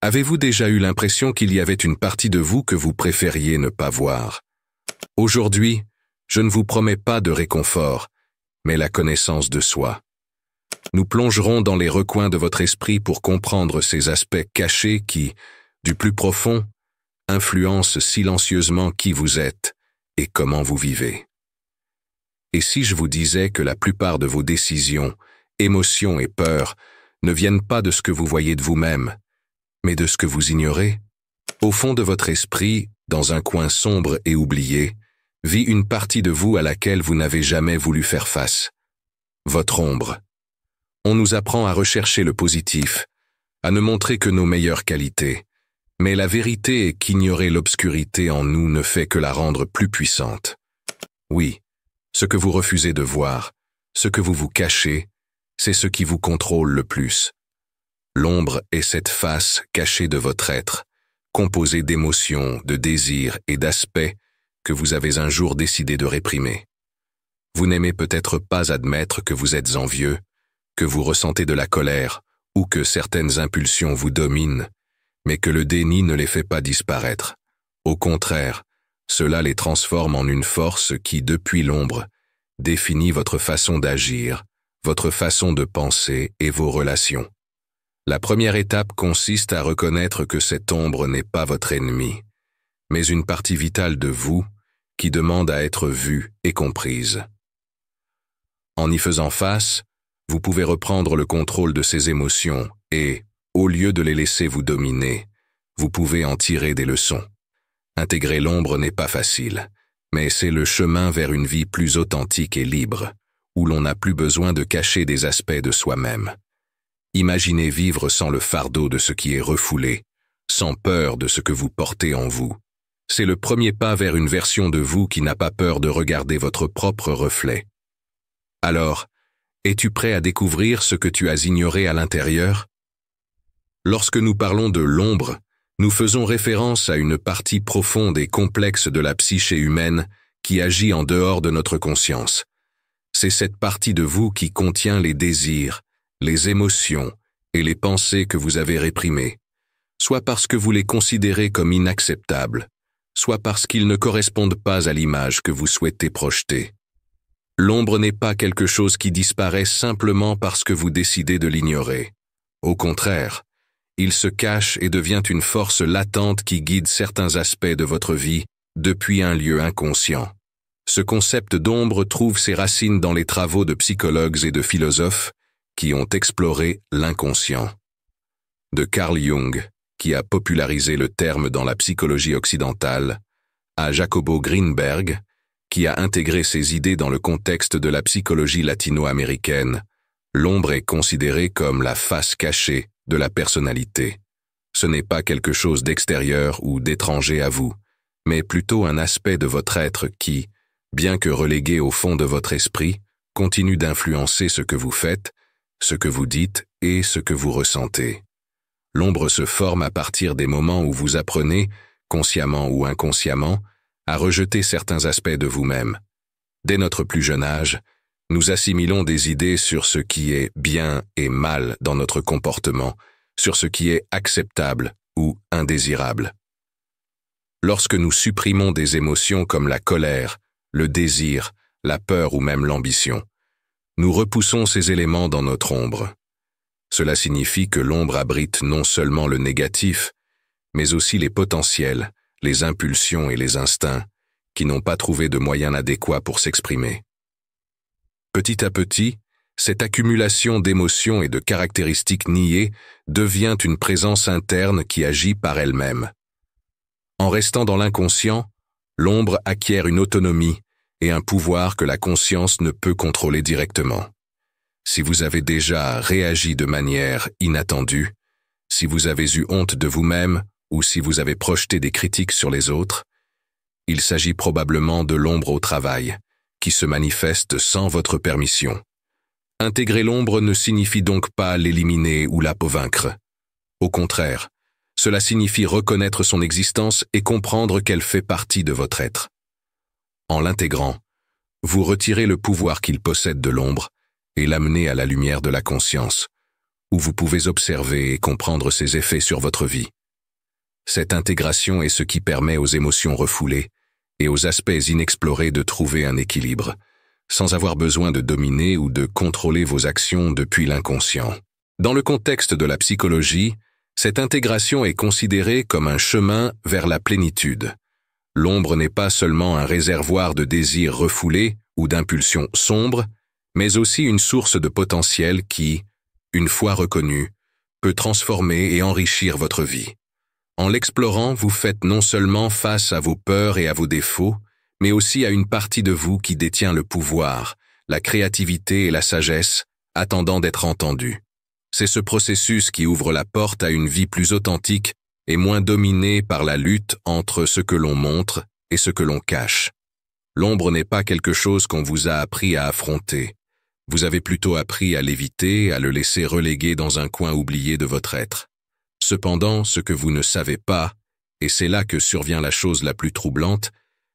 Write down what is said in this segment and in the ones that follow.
Avez-vous déjà eu l'impression qu'il y avait une partie de vous que vous préfériez ne pas voir? Aujourd'hui, je ne vous promets pas de réconfort, mais la connaissance de soi. Nous plongerons dans les recoins de votre esprit pour comprendre ces aspects cachés qui, du plus profond, influencent silencieusement qui vous êtes et comment vous vivez. Et si je vous disais que la plupart de vos décisions, émotions et peurs ne viennent pas de ce que vous voyez de vous-même, mais de ce que vous ignorez? Au fond de votre esprit, dans un coin sombre et oublié, vit une partie de vous à laquelle vous n'avez jamais voulu faire face. Votre ombre. On nous apprend à rechercher le positif, à ne montrer que nos meilleures qualités, mais la vérité est qu'ignorer l'obscurité en nous ne fait que la rendre plus puissante. Oui, ce que vous refusez de voir, ce que vous vous cachez, c'est ce qui vous contrôle le plus. L'ombre est cette face cachée de votre être, composée d'émotions, de désirs et d'aspects que vous avez un jour décidé de réprimer. Vous n'aimez peut-être pas admettre que vous êtes envieux, que vous ressentez de la colère ou que certaines impulsions vous dominent, mais que le déni ne les fait pas disparaître. Au contraire, cela les transforme en une force qui, depuis l'ombre, définit votre façon d'agir, votre façon de penser et vos relations. La première étape consiste à reconnaître que cette ombre n'est pas votre ennemi, mais une partie vitale de vous qui demande à être vue et comprise. En y faisant face, vous pouvez reprendre le contrôle de ces émotions et, au lieu de les laisser vous dominer, vous pouvez en tirer des leçons. Intégrer l'ombre n'est pas facile, mais c'est le chemin vers une vie plus authentique et libre, où l'on n'a plus besoin de cacher des aspects de soi-même. Imaginez vivre sans le fardeau de ce qui est refoulé, sans peur de ce que vous portez en vous. C'est le premier pas vers une version de vous qui n'a pas peur de regarder votre propre reflet. Alors, es-tu prêt à découvrir ce que tu as ignoré à l'intérieur? Lorsque nous parlons de l'ombre, nous faisons référence à une partie profonde et complexe de la psyché humaine qui agit en dehors de notre conscience. C'est cette partie de vous qui contient les désirs, les émotions et les pensées que vous avez réprimées, soit parce que vous les considérez comme inacceptables, soit parce qu'ils ne correspondent pas à l'image que vous souhaitez projeter. L'ombre n'est pas quelque chose qui disparaît simplement parce que vous décidez de l'ignorer. Au contraire, il se cache et devient une force latente qui guide certains aspects de votre vie depuis un lieu inconscient. Ce concept d'ombre trouve ses racines dans les travaux de psychologues et de philosophes qui ont exploré l'inconscient. De Carl Jung, qui a popularisé le terme dans la psychologie occidentale, à Jacobo Greenberg, qui a intégré ces idées dans le contexte de la psychologie latino-américaine, l'ombre est considérée comme la face cachée de la personnalité. Ce n'est pas quelque chose d'extérieur ou d'étranger à vous, mais plutôt un aspect de votre être qui, bien que relégué au fond de votre esprit, continue d'influencer ce que vous faites, ce que vous dites et ce que vous ressentez. L'ombre se forme à partir des moments où vous apprenez, consciemment ou inconsciemment, à rejeter certains aspects de vous-même. Dès notre plus jeune âge, nous assimilons des idées sur ce qui est bien et mal dans notre comportement, sur ce qui est acceptable ou indésirable. Lorsque nous supprimons des émotions comme la colère, le désir, la peur ou même l'ambition, nous repoussons ces éléments dans notre ombre. Cela signifie que l'ombre abrite non seulement le négatif, mais aussi les potentiels, les impulsions et les instincts qui n'ont pas trouvé de moyens adéquats pour s'exprimer. Petit à petit, cette accumulation d'émotions et de caractéristiques niées devient une présence interne qui agit par elle-même. En restant dans l'inconscient, l'ombre acquiert une autonomie et un pouvoir que la conscience ne peut contrôler directement. Si vous avez déjà réagi de manière inattendue, si vous avez eu honte de vous-même ou si vous avez projeté des critiques sur les autres, il s'agit probablement de l'ombre au travail, qui se manifeste sans votre permission. Intégrer l'ombre ne signifie donc pas l'éliminer ou la vaincre. Au contraire, cela signifie reconnaître son existence et comprendre qu'elle fait partie de votre être. En l'intégrant, vous retirez le pouvoir qu'il possède de l'ombre et l'amenez à la lumière de la conscience, où vous pouvez observer et comprendre ses effets sur votre vie. Cette intégration est ce qui permet aux émotions refoulées et aux aspects inexplorés de trouver un équilibre, sans avoir besoin de dominer ou de contrôler vos actions depuis l'inconscient. Dans le contexte de la psychologie, cette intégration est considérée comme un chemin vers la plénitude. L'ombre n'est pas seulement un réservoir de désirs refoulés ou d'impulsions sombres, mais aussi une source de potentiel qui, une fois reconnue, peut transformer et enrichir votre vie. En l'explorant, vous faites non seulement face à vos peurs et à vos défauts, mais aussi à une partie de vous qui détient le pouvoir, la créativité et la sagesse, attendant d'être entendue. C'est ce processus qui ouvre la porte à une vie plus authentique et moins dominée par la lutte entre ce que l'on montre et ce que l'on cache. L'ombre n'est pas quelque chose qu'on vous a appris à affronter. Vous avez plutôt appris à l'éviter, à le laisser relégué dans un coin oublié de votre être. Cependant, ce que vous ne savez pas, et c'est là que survient la chose la plus troublante,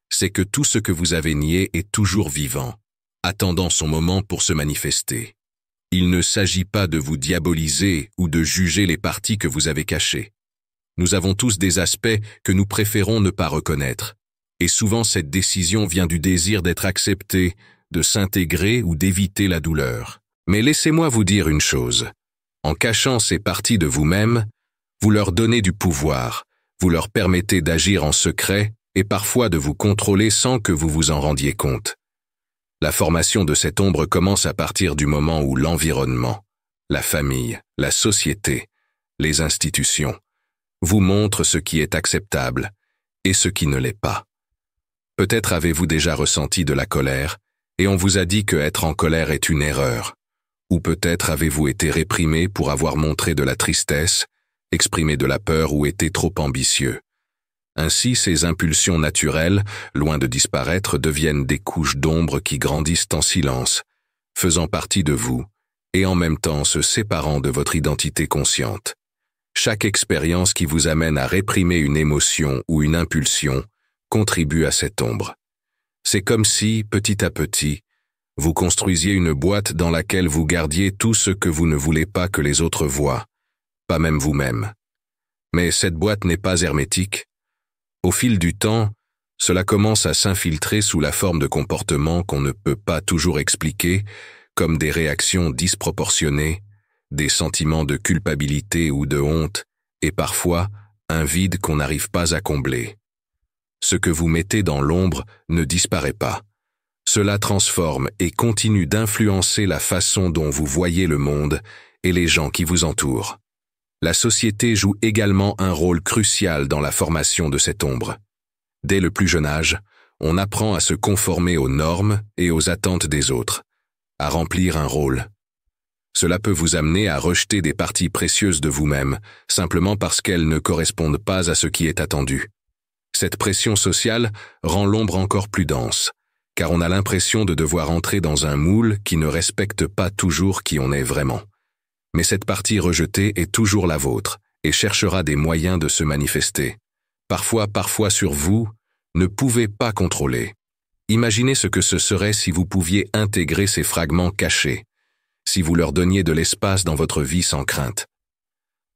c'est que tout ce que vous avez nié est toujours vivant, attendant son moment pour se manifester. Il ne s'agit pas de vous diaboliser ou de juger les parties que vous avez cachées. Nous avons tous des aspects que nous préférons ne pas reconnaître, et souvent cette décision vient du désir d'être accepté, de s'intégrer ou d'éviter la douleur. Mais laissez-moi vous dire une chose. En cachant ces parties de vous-même, vous leur donnez du pouvoir, vous leur permettez d'agir en secret et parfois de vous contrôler sans que vous vous en rendiez compte. La formation de cette ombre commence à partir du moment où l'environnement, la famille, la société, les institutions, vous montrent ce qui est acceptable et ce qui ne l'est pas. Peut-être avez-vous déjà ressenti de la colère et on vous a dit que être en colère est une erreur. Ou peut-être avez-vous été réprimé pour avoir montré de la tristesse, exprimé de la peur ou été trop ambitieux. Ainsi, ces impulsions naturelles, loin de disparaître, deviennent des couches d'ombre qui grandissent en silence, faisant partie de vous, et en même temps se séparant de votre identité consciente. Chaque expérience qui vous amène à réprimer une émotion ou une impulsion contribue à cette ombre. C'est comme si, petit à petit, vous construisiez une boîte dans laquelle vous gardiez tout ce que vous ne voulez pas que les autres voient, pas même vous-même. Mais cette boîte n'est pas hermétique. Au fil du temps, cela commence à s'infiltrer sous la forme de comportements qu'on ne peut pas toujours expliquer, comme des réactions disproportionnées, des sentiments de culpabilité ou de honte, et parfois un vide qu'on n'arrive pas à combler. Ce que vous mettez dans l'ombre ne disparaît pas. Cela transforme et continue d'influencer la façon dont vous voyez le monde et les gens qui vous entourent. La société joue également un rôle crucial dans la formation de cette ombre. Dès le plus jeune âge, on apprend à se conformer aux normes et aux attentes des autres, à remplir un rôle. Cela peut vous amener à rejeter des parties précieuses de vous-même, simplement parce qu'elles ne correspondent pas à ce qui est attendu. Cette pression sociale rend l'ombre encore plus dense, car on a l'impression de devoir entrer dans un moule qui ne respecte pas toujours qui on est vraiment. Mais cette partie rejetée est toujours la vôtre et cherchera des moyens de se manifester. Parfois sur vous, ne pouvez pas contrôler. Imaginez ce que ce serait si vous pouviez intégrer ces fragments cachés, si vous leur donniez de l'espace dans votre vie sans crainte.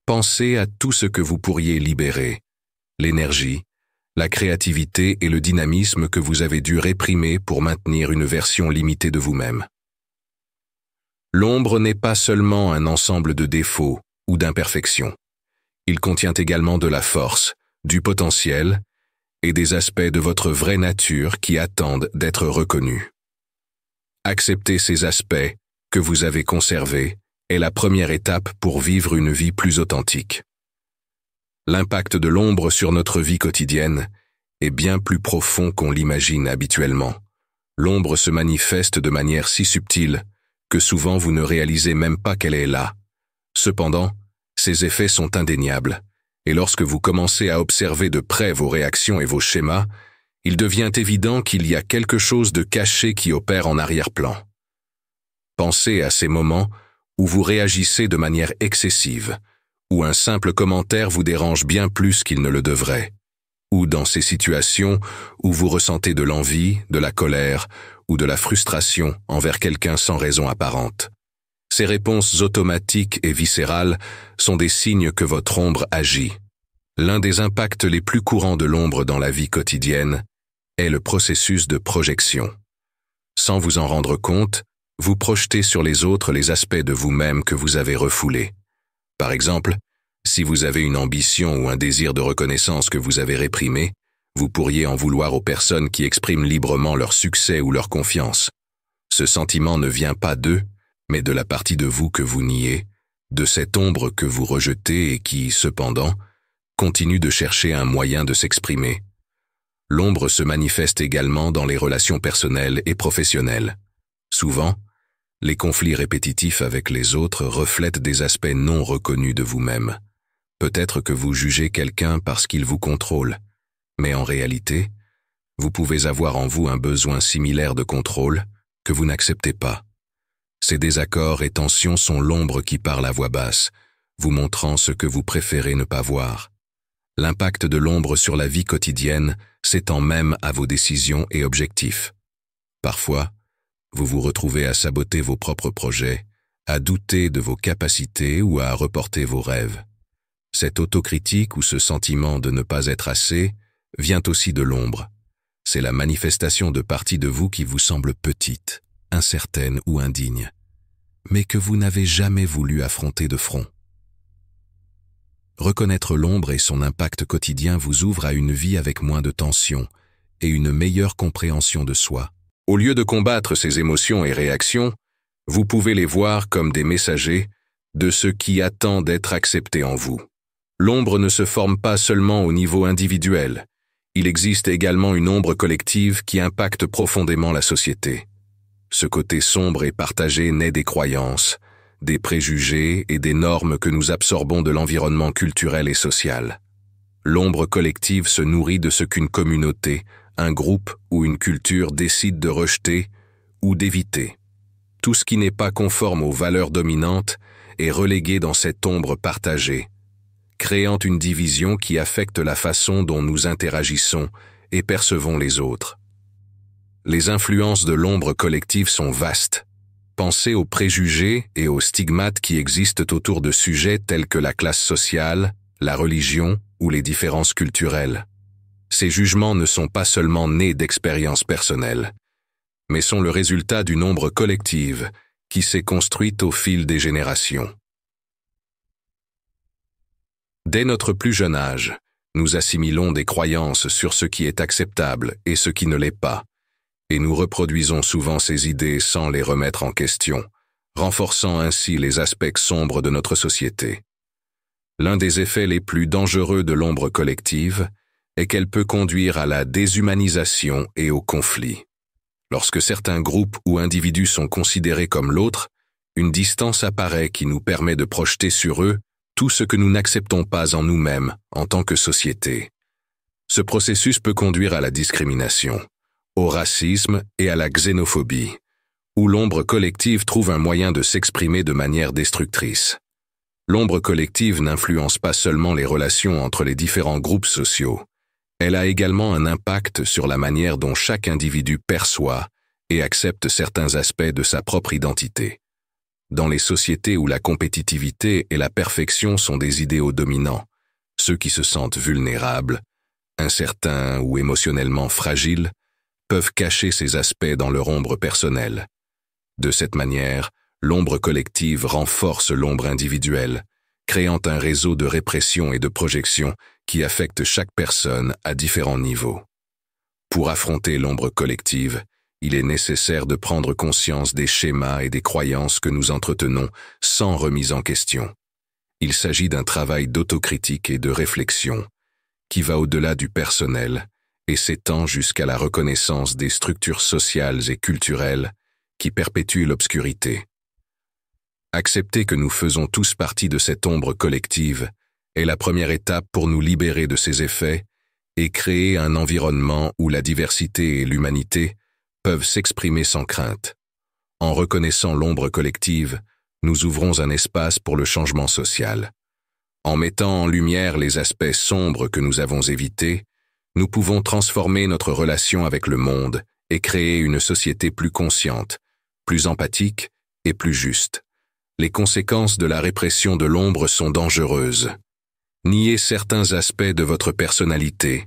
Pensez à tout ce que vous pourriez libérer, l'énergie, la créativité et le dynamisme que vous avez dû réprimer pour maintenir une version limitée de vous-même. L'ombre n'est pas seulement un ensemble de défauts ou d'imperfections. Il contient également de la force, du potentiel et des aspects de votre vraie nature qui attendent d'être reconnus. Accepter ces aspects que vous avez conservés est la première étape pour vivre une vie plus authentique. L'impact de l'ombre sur notre vie quotidienne est bien plus profond qu'on l'imagine habituellement. L'ombre se manifeste de manière si subtile que souvent vous ne réalisez même pas qu'elle est là. Cependant, ses effets sont indéniables, et lorsque vous commencez à observer de près vos réactions et vos schémas, il devient évident qu'il y a quelque chose de caché qui opère en arrière-plan. Pensez à ces moments où vous réagissez de manière excessive, où un simple commentaire vous dérange bien plus qu'il ne le devrait, ou dans ces situations où vous ressentez de l'envie, de la colère ou de la frustration envers quelqu'un sans raison apparente. Ces réponses automatiques et viscérales sont des signes que votre ombre agit. L'un des impacts les plus courants de l'ombre dans la vie quotidienne est le processus de projection. Sans vous en rendre compte, vous projetez sur les autres les aspects de vous-même que vous avez refoulés. Par exemple, si vous avez une ambition ou un désir de reconnaissance que vous avez réprimé, vous pourriez en vouloir aux personnes qui expriment librement leur succès ou leur confiance. Ce sentiment ne vient pas d'eux, mais de la partie de vous que vous niez, de cette ombre que vous rejetez et qui, cependant, continue de chercher un moyen de s'exprimer. L'ombre se manifeste également dans les relations personnelles et professionnelles. Souvent, les conflits répétitifs avec les autres reflètent des aspects non reconnus de vous-même. Peut-être que vous jugez quelqu'un parce qu'il vous contrôle, mais en réalité, vous pouvez avoir en vous un besoin similaire de contrôle que vous n'acceptez pas. Ces désaccords et tensions sont l'ombre qui parle à voix basse, vous montrant ce que vous préférez ne pas voir. L'impact de l'ombre sur la vie quotidienne s'étend même à vos décisions et objectifs. Parfois, vous vous retrouvez à saboter vos propres projets, à douter de vos capacités ou à reporter vos rêves. Cette autocritique ou ce sentiment de ne pas être assez vient aussi de l'ombre. C'est la manifestation de parties de vous qui vous semblent petites, incertaines ou indignes, mais que vous n'avez jamais voulu affronter de front. Reconnaître l'ombre et son impact quotidien vous ouvre à une vie avec moins de tension et une meilleure compréhension de soi. Au lieu de combattre ces émotions et réactions, vous pouvez les voir comme des messagers de ce qui attend d'être accepté en vous. L'ombre ne se forme pas seulement au niveau individuel. Il existe également une ombre collective qui impacte profondément la société. Ce côté sombre et partagé naît des croyances, des préjugés et des normes que nous absorbons de l'environnement culturel et social. L'ombre collective se nourrit de ce qu'une communauté, un groupe ou une culture décide de rejeter ou d'éviter. Tout ce qui n'est pas conforme aux valeurs dominantes est relégué dans cette ombre partagée, créant une division qui affecte la façon dont nous interagissons et percevons les autres. Les influences de l'ombre collective sont vastes. Pensez aux préjugés et aux stigmates qui existent autour de sujets tels que la classe sociale, la religion ou les différences culturelles. Ces jugements ne sont pas seulement nés d'expériences personnelles, mais sont le résultat d'une ombre collective qui s'est construite au fil des générations. Dès notre plus jeune âge, nous assimilons des croyances sur ce qui est acceptable et ce qui ne l'est pas, et nous reproduisons souvent ces idées sans les remettre en question, renforçant ainsi les aspects sombres de notre société. L'un des effets les plus dangereux de l'ombre collective est qu'elle peut conduire à la déshumanisation et au conflit. Lorsque certains groupes ou individus sont considérés comme l'autre, une distance apparaît qui nous permet de projeter sur eux tout ce que nous n'acceptons pas en nous-mêmes en tant que société. Ce processus peut conduire à la discrimination, au racisme et à la xénophobie, où l'ombre collective trouve un moyen de s'exprimer de manière destructrice. L'ombre collective n'influence pas seulement les relations entre les différents groupes sociaux, elle a également un impact sur la manière dont chaque individu perçoit et accepte certains aspects de sa propre identité. Dans les sociétés où la compétitivité et la perfection sont des idéaux dominants, ceux qui se sentent vulnérables, incertains ou émotionnellement fragiles, peuvent cacher ces aspects dans leur ombre personnelle. De cette manière, l'ombre collective renforce l'ombre individuelle, créant un réseau de répression et de projection qui affecte chaque personne à différents niveaux. Pour affronter l'ombre collective, il est nécessaire de prendre conscience des schémas et des croyances que nous entretenons sans remise en question. Il s'agit d'un travail d'autocritique et de réflexion qui va au-delà du personnel et s'étend jusqu'à la reconnaissance des structures sociales et culturelles qui perpétuent l'obscurité. Accepter que nous faisons tous partie de cette ombre collective est la première étape pour nous libérer de ses effets et créer un environnement où la diversité et l'humanité peuvent s'exprimer sans crainte. En reconnaissant l'ombre collective, nous ouvrons un espace pour le changement social. En mettant en lumière les aspects sombres que nous avons évités, nous pouvons transformer notre relation avec le monde et créer une société plus consciente, plus empathique et plus juste. Les conséquences de la répression de l'ombre sont dangereuses. Niez certains aspects de votre personnalité,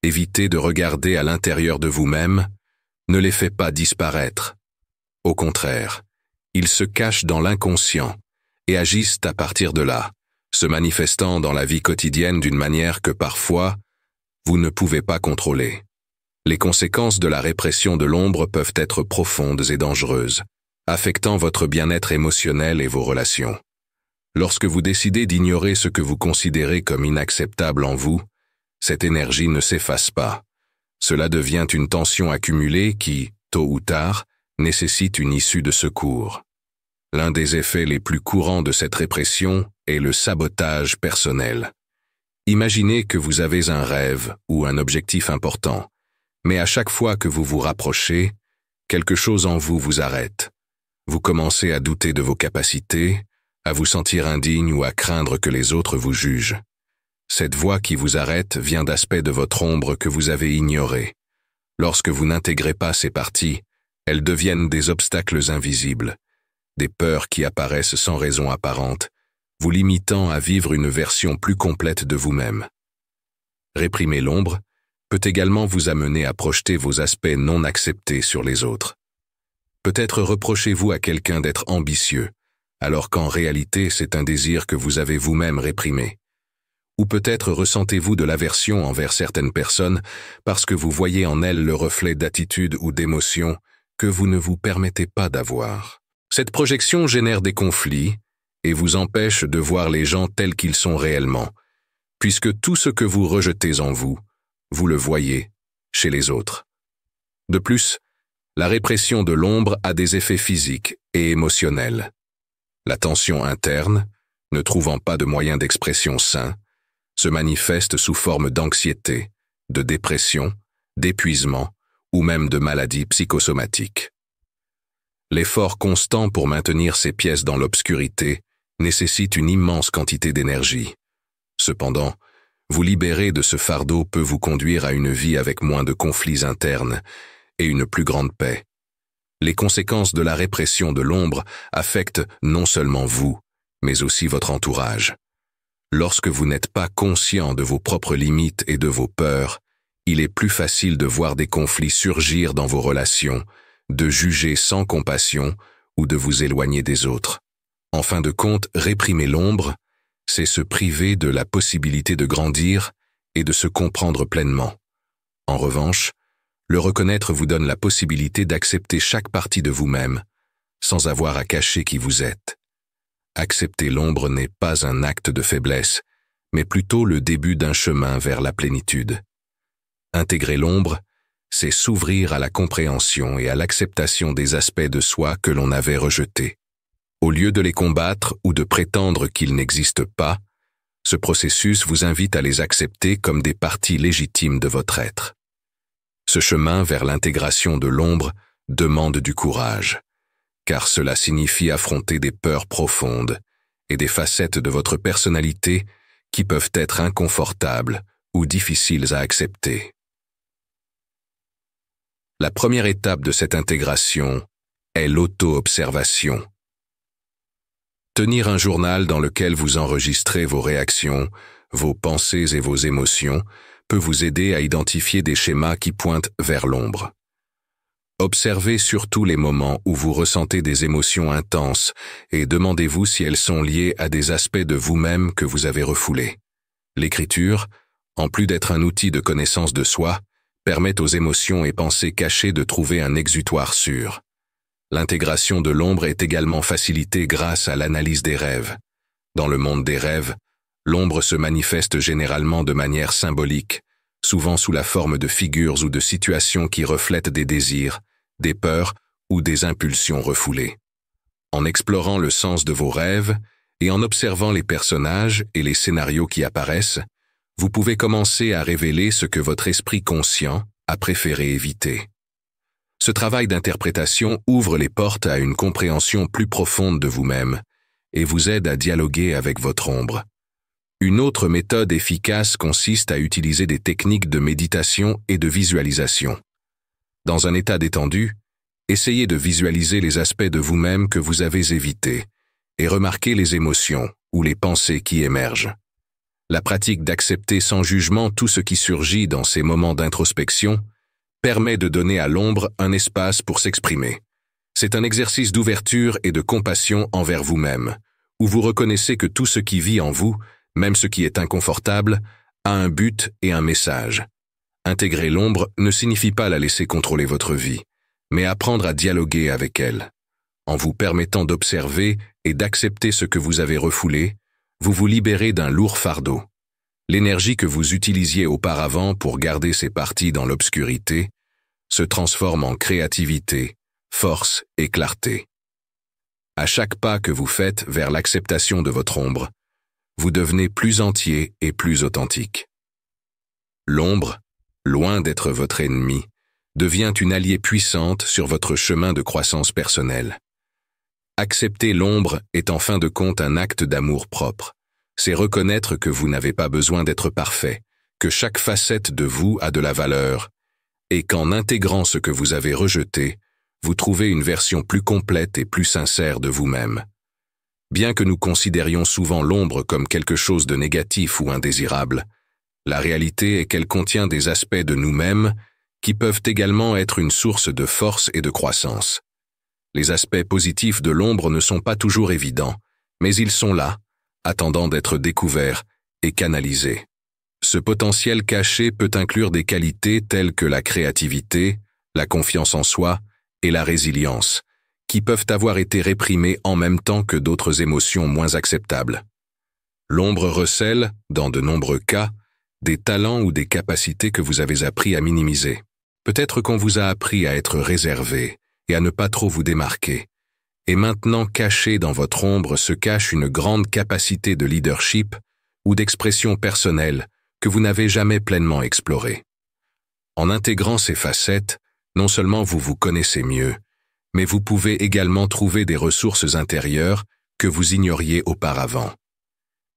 évitez de regarder à l'intérieur de vous-même, ne les faites pas disparaître. Au contraire, ils se cachent dans l'inconscient et agissent à partir de là, se manifestant dans la vie quotidienne d'une manière que parfois, vous ne pouvez pas contrôler. Les conséquences de la répression de l'ombre peuvent être profondes et dangereuses, affectant votre bien-être émotionnel et vos relations. Lorsque vous décidez d'ignorer ce que vous considérez comme inacceptable en vous, cette énergie ne s'efface pas. Cela devient une tension accumulée qui, tôt ou tard, nécessite une issue de secours. L'un des effets les plus courants de cette répression est le sabotage personnel. Imaginez que vous avez un rêve ou un objectif important, mais à chaque fois que vous vous rapprochez, quelque chose en vous vous arrête. Vous commencez à douter de vos capacités, à vous sentir indigne ou à craindre que les autres vous jugent. Cette voix qui vous arrête vient d'aspects de votre ombre que vous avez ignorés. Lorsque vous n'intégrez pas ces parties, elles deviennent des obstacles invisibles, des peurs qui apparaissent sans raison apparente, vous limitant à vivre une version plus complète de vous-même. Réprimer l'ombre peut également vous amener à projeter vos aspects non acceptés sur les autres. Peut-être reprochez-vous à quelqu'un d'être ambitieux, alors qu'en réalité c'est un désir que vous avez vous-même réprimé. Ou peut-être ressentez-vous de l'aversion envers certaines personnes parce que vous voyez en elles le reflet d'attitudes ou d'émotions que vous ne vous permettez pas d'avoir. Cette projection génère des conflits et vous empêche de voir les gens tels qu'ils sont réellement, puisque tout ce que vous rejetez en vous, vous le voyez chez les autres. De plus, la répression de l'ombre a des effets physiques et émotionnels. La tension interne, ne trouvant pas de moyens d'expression sains, se manifeste sous forme d'anxiété, de dépression, d'épuisement ou même de maladies psychosomatiques. L'effort constant pour maintenir ces pièces dans l'obscurité nécessite une immense quantité d'énergie. Cependant, vous libérer de ce fardeau peut vous conduire à une vie avec moins de conflits internes et une plus grande paix. Les conséquences de la répression de l'ombre affectent non seulement vous, mais aussi votre entourage. Lorsque vous n'êtes pas conscient de vos propres limites et de vos peurs, il est plus facile de voir des conflits surgir dans vos relations, de juger sans compassion ou de vous éloigner des autres. En fin de compte, réprimer l'ombre, c'est se priver de la possibilité de grandir et de se comprendre pleinement. En revanche, le reconnaître vous donne la possibilité d'accepter chaque partie de vous-même, sans avoir à cacher qui vous êtes. Accepter l'ombre n'est pas un acte de faiblesse, mais plutôt le début d'un chemin vers la plénitude. Intégrer l'ombre, c'est s'ouvrir à la compréhension et à l'acceptation des aspects de soi que l'on avait rejetés. Au lieu de les combattre ou de prétendre qu'ils n'existent pas, ce processus vous invite à les accepter comme des parties légitimes de votre être. Ce chemin vers l'intégration de l'ombre demande du courage, car cela signifie affronter des peurs profondes et des facettes de votre personnalité qui peuvent être inconfortables ou difficiles à accepter. La première étape de cette intégration est l'auto-observation. Tenir un journal dans lequel vous enregistrez vos réactions, vos pensées et vos émotions peut vous aider à identifier des schémas qui pointent vers l'ombre. Observez surtout les moments où vous ressentez des émotions intenses et demandez-vous si elles sont liées à des aspects de vous-même que vous avez refoulés. L'écriture, en plus d'être un outil de connaissance de soi, permet aux émotions et pensées cachées de trouver un exutoire sûr. L'intégration de l'ombre est également facilitée grâce à l'analyse des rêves. Dans le monde des rêves, l'ombre se manifeste généralement de manière symbolique, souvent sous la forme de figures ou de situations qui reflètent des désirs, des peurs ou des impulsions refoulées. En explorant le sens de vos rêves et en observant les personnages et les scénarios qui apparaissent, vous pouvez commencer à révéler ce que votre esprit conscient a préféré éviter. Ce travail d'interprétation ouvre les portes à une compréhension plus profonde de vous-même et vous aide à dialoguer avec votre ombre. Une autre méthode efficace consiste à utiliser des techniques de méditation et de visualisation. Dans un état détendu, essayez de visualiser les aspects de vous-même que vous avez évités et remarquez les émotions ou les pensées qui émergent. La pratique d'accepter sans jugement tout ce qui surgit dans ces moments d'introspection permet de donner à l'ombre un espace pour s'exprimer. C'est un exercice d'ouverture et de compassion envers vous-même, où vous reconnaissez que tout ce qui vit en vous, même ce qui est inconfortable, a un but et un message. Intégrer l'ombre ne signifie pas la laisser contrôler votre vie, mais apprendre à dialoguer avec elle. En vous permettant d'observer et d'accepter ce que vous avez refoulé, vous vous libérez d'un lourd fardeau. L'énergie que vous utilisiez auparavant pour garder ces parties dans l'obscurité se transforme en créativité, force et clarté. À chaque pas que vous faites vers l'acceptation de votre ombre, vous devenez plus entier et plus authentique. L'ombre, loin d'être votre ennemi, devient une alliée puissante sur votre chemin de croissance personnelle. Accepter l'ombre est en fin de compte un acte d'amour propre. C'est reconnaître que vous n'avez pas besoin d'être parfait, que chaque facette de vous a de la valeur, et qu'en intégrant ce que vous avez rejeté, vous trouvez une version plus complète et plus sincère de vous-même. Bien que nous considérions souvent l'ombre comme quelque chose de négatif ou indésirable, la réalité est qu'elle contient des aspects de nous-mêmes qui peuvent également être une source de force et de croissance. Les aspects positifs de l'ombre ne sont pas toujours évidents, mais ils sont là, attendant d'être découverts et canalisés. Ce potentiel caché peut inclure des qualités telles que la créativité, la confiance en soi et la résilience, qui peuvent avoir été réprimées en même temps que d'autres émotions moins acceptables. L'ombre recèle, dans de nombreux cas, des talents ou des capacités que vous avez appris à minimiser. Peut-être qu'on vous a appris à être réservé et à ne pas trop vous démarquer. Et maintenant, caché dans votre ombre se cache une grande capacité de leadership ou d'expression personnelle que vous n'avez jamais pleinement explorée. En intégrant ces facettes, non seulement vous vous connaissez mieux, mais vous pouvez également trouver des ressources intérieures que vous ignoriez auparavant.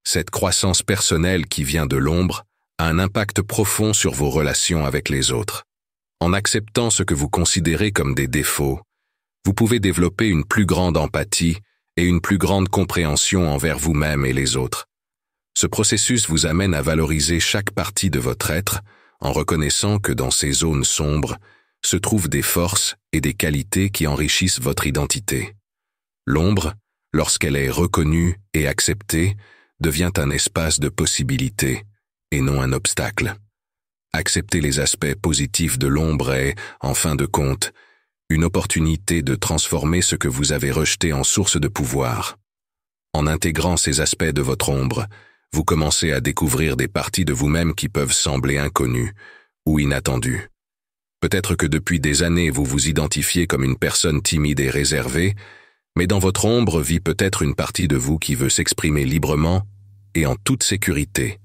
Cette croissance personnelle qui vient de l'ombre a un impact profond sur vos relations avec les autres. En acceptant ce que vous considérez comme des défauts, vous pouvez développer une plus grande empathie et une plus grande compréhension envers vous-même et les autres. Ce processus vous amène à valoriser chaque partie de votre être en reconnaissant que dans ces zones sombres se trouvent des forces et des qualités qui enrichissent votre identité. L'ombre, lorsqu'elle est reconnue et acceptée, devient un espace de possibilités et non un obstacle. Accepter les aspects positifs de l'ombre est, en fin de compte, une opportunité de transformer ce que vous avez rejeté en source de pouvoir. En intégrant ces aspects de votre ombre, vous commencez à découvrir des parties de vous-même qui peuvent sembler inconnues ou inattendues. Peut-être que depuis des années vous vous identifiez comme une personne timide et réservée, mais dans votre ombre vit peut-être une partie de vous qui veut s'exprimer librement et en toute sécurité.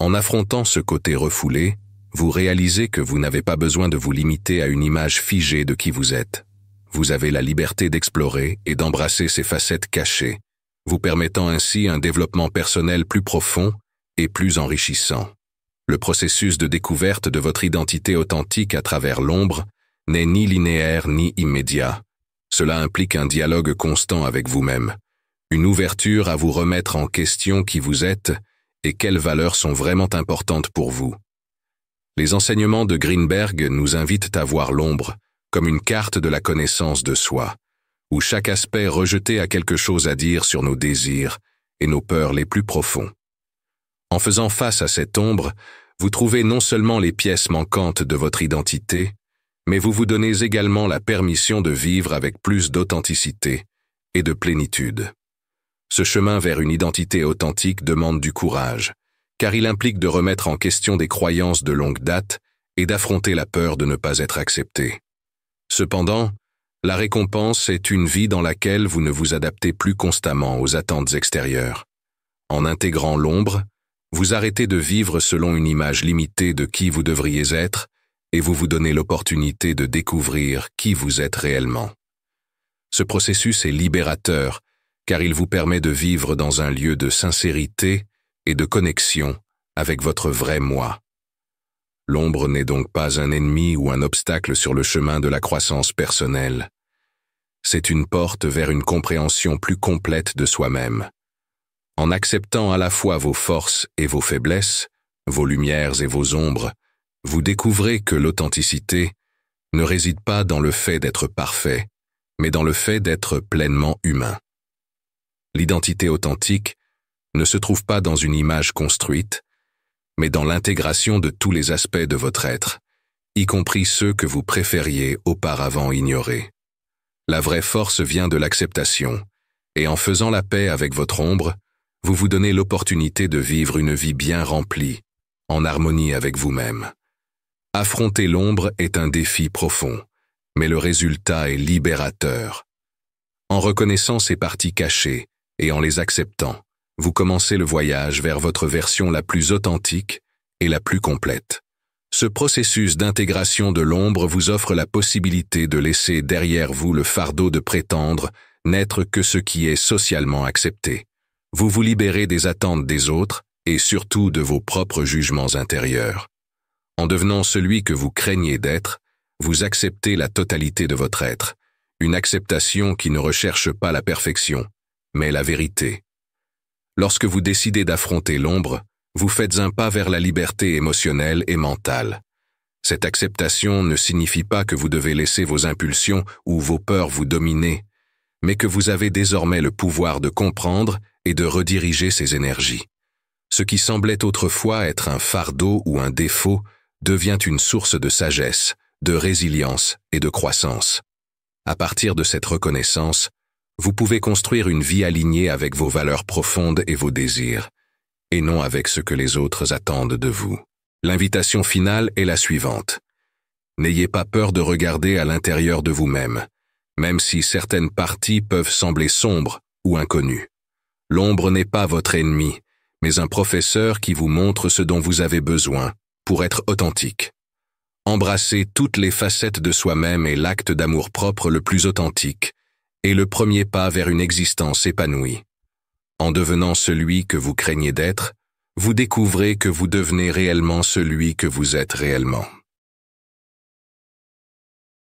En affrontant ce côté refoulé, vous réalisez que vous n'avez pas besoin de vous limiter à une image figée de qui vous êtes. Vous avez la liberté d'explorer et d'embrasser ces facettes cachées, vous permettant ainsi un développement personnel plus profond et plus enrichissant. Le processus de découverte de votre identité authentique à travers l'ombre n'est ni linéaire ni immédiat. Cela implique un dialogue constant avec vous-même, une ouverture à vous remettre en question qui vous êtes et quelles valeurs sont vraiment importantes pour vous. Les enseignements de Greenberg nous invitent à voir l'ombre comme une carte de la connaissance de soi, où chaque aspect rejeté a quelque chose à dire sur nos désirs et nos peurs les plus profonds. En faisant face à cette ombre, vous trouvez non seulement les pièces manquantes de votre identité, mais vous vous donnez également la permission de vivre avec plus d'authenticité et de plénitude. Ce chemin vers une identité authentique demande du courage, car il implique de remettre en question des croyances de longue date et d'affronter la peur de ne pas être accepté. Cependant, la récompense est une vie dans laquelle vous ne vous adaptez plus constamment aux attentes extérieures. En intégrant l'ombre, vous arrêtez de vivre selon une image limitée de qui vous devriez être et vous vous donnez l'opportunité de découvrir qui vous êtes réellement. Ce processus est libérateur, car il vous permet de vivre dans un lieu de sincérité et de connexion avec votre vrai moi. L'ombre n'est donc pas un ennemi ou un obstacle sur le chemin de la croissance personnelle. C'est une porte vers une compréhension plus complète de soi-même. En acceptant à la fois vos forces et vos faiblesses, vos lumières et vos ombres, vous découvrez que l'authenticité ne réside pas dans le fait d'être parfait, mais dans le fait d'être pleinement humain. L'identité authentique ne se trouve pas dans une image construite, mais dans l'intégration de tous les aspects de votre être, y compris ceux que vous préfériez auparavant ignorer. La vraie force vient de l'acceptation, et en faisant la paix avec votre ombre, vous vous donnez l'opportunité de vivre une vie bien remplie, en harmonie avec vous-même. Affronter l'ombre est un défi profond, mais le résultat est libérateur. En reconnaissant ces parties cachées et en les acceptant, vous commencez le voyage vers votre version la plus authentique et la plus complète. Ce processus d'intégration de l'ombre vous offre la possibilité de laisser derrière vous le fardeau de prétendre n'être que ce qui est socialement accepté. Vous vous libérez des attentes des autres et surtout de vos propres jugements intérieurs. En devenant celui que vous craignez d'être, vous acceptez la totalité de votre être, une acceptation qui ne recherche pas la perfection, mais la vérité. Lorsque vous décidez d'affronter l'ombre, vous faites un pas vers la liberté émotionnelle et mentale. Cette acceptation ne signifie pas que vous devez laisser vos impulsions ou vos peurs vous dominer, mais que vous avez désormais le pouvoir de comprendre et de rediriger ces énergies. Ce qui semblait autrefois être un fardeau ou un défaut devient une source de sagesse, de résilience et de croissance. À partir de cette reconnaissance, vous pouvez construire une vie alignée avec vos valeurs profondes et vos désirs, et non avec ce que les autres attendent de vous. L'invitation finale est la suivante. N'ayez pas peur de regarder à l'intérieur de vous-même, même si certaines parties peuvent sembler sombres ou inconnues. L'ombre n'est pas votre ennemi, mais un professeur qui vous montre ce dont vous avez besoin pour être authentique. Embrasser toutes les facettes de soi-même est l'acte d'amour-propre le plus authentique et le premier pas vers une existence épanouie. En devenant celui que vous craignez d'être, vous découvrez que vous devenez réellement celui que vous êtes réellement.